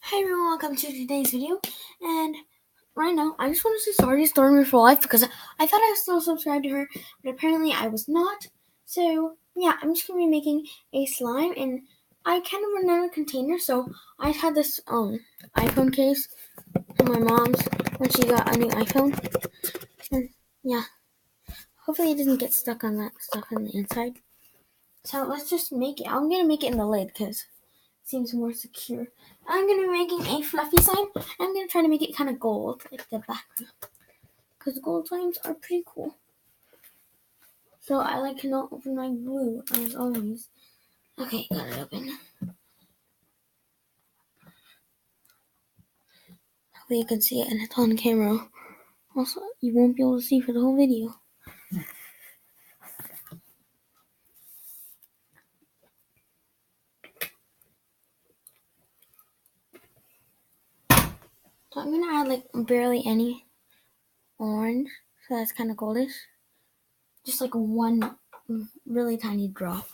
Hi everyone, welcome to today's video, and right now I just want to say sorry to Stormy for life because I thought I was still subscribed to her, but apparently I was not. So yeah, I'm just going to be making a slime, and I kind of run out of containers, so I had this iPhone case from my mom's when she got a new iPhone, and yeah, hopefully it doesn't get stuck on that stuff on the inside. So let's just make it. I'm going to make it in the lid because seems more secure. I'm going to be making a fluffy slime. I'm going to try to make it kind of gold, like the background, because gold slimes are pretty cool. So I like to not open my glue, as always. Okay, got it open. Hopefully you can see it, and it's on camera. Also, you won't be able to see for the whole video. So I'm going to add like barely any orange, so that's kind of goldish. Just like one really tiny drop.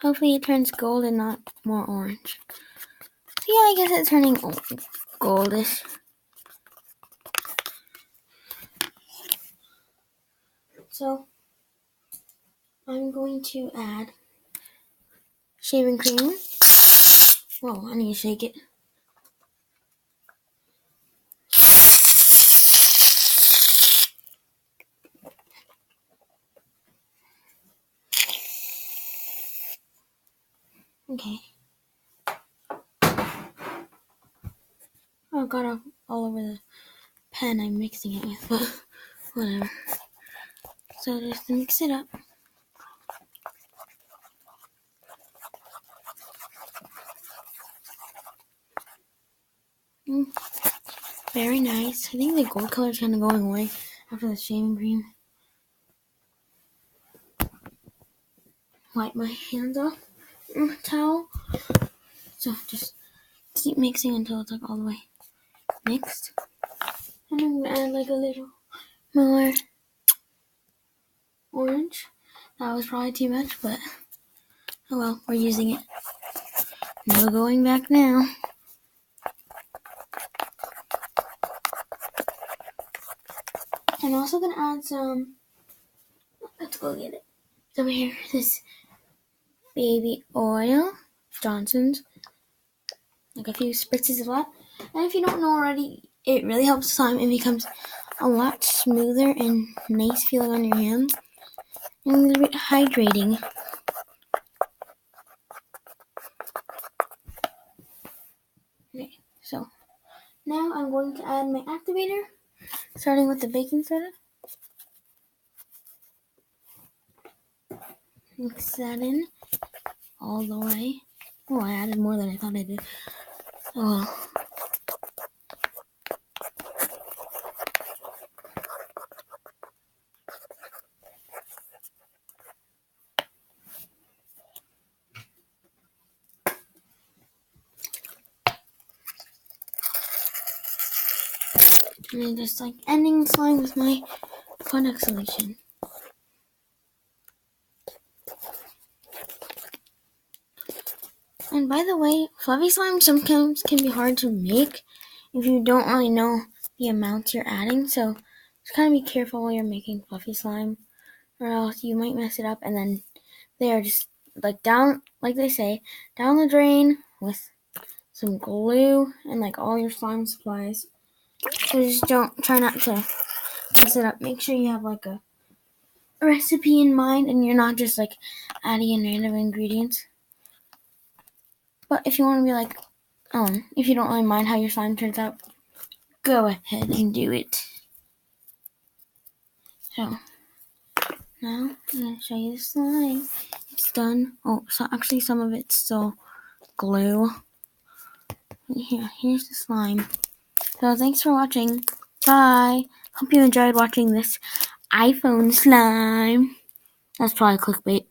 Hopefully it turns gold and not more orange. So yeah, I guess it's turning goldish. So I'm going to add shaving cream. Whoa, I need to shake it. Okay. Oh, got all over the pen I'm mixing it with, but whatever. So just mix it up. Very nice. I think the gold color is kind of going away after the shaving cream. Wipe my hands off with a towel. So just keep mixing until it's like all the way mixed. And I'm going to add like a little more orange. That was probably too much, but oh well, we're using it. No going back now. I'm also going to add some, let's go get it. It's over here, this baby oil, Johnson's, like a few spritzes of that. And if you don't know already, it really helps the slime. It becomes a lot smoother and nice feeling on your hands, and a little bit hydrating. Okay, so now I'm going to add my activator, starting with the baking soda. Mix that in all the way. Oh, I added more than I thought I did. Oh, and I'm just like ending the slime with my product solution. And by the way, fluffy slime sometimes can be hard to make if you don't really know the amounts you're adding. So just kind of be careful when you're making fluffy slime, or else you might mess it up, and then they are just like down, like they say, down the drain with some glue and like all your slime supplies. So just try not to mess it up. Make sure you have like a recipe in mind and you're not just like adding in random ingredients. But if you want to be like, if you don't really mind how your slime turns out, go ahead and do it. So now I'm going to show you the slime. It's done. Oh, so actually some of it's still glue. Here's the slime. So thanks for watching. Bye. Hope you enjoyed watching this iPhone slime. That's probably clickbait.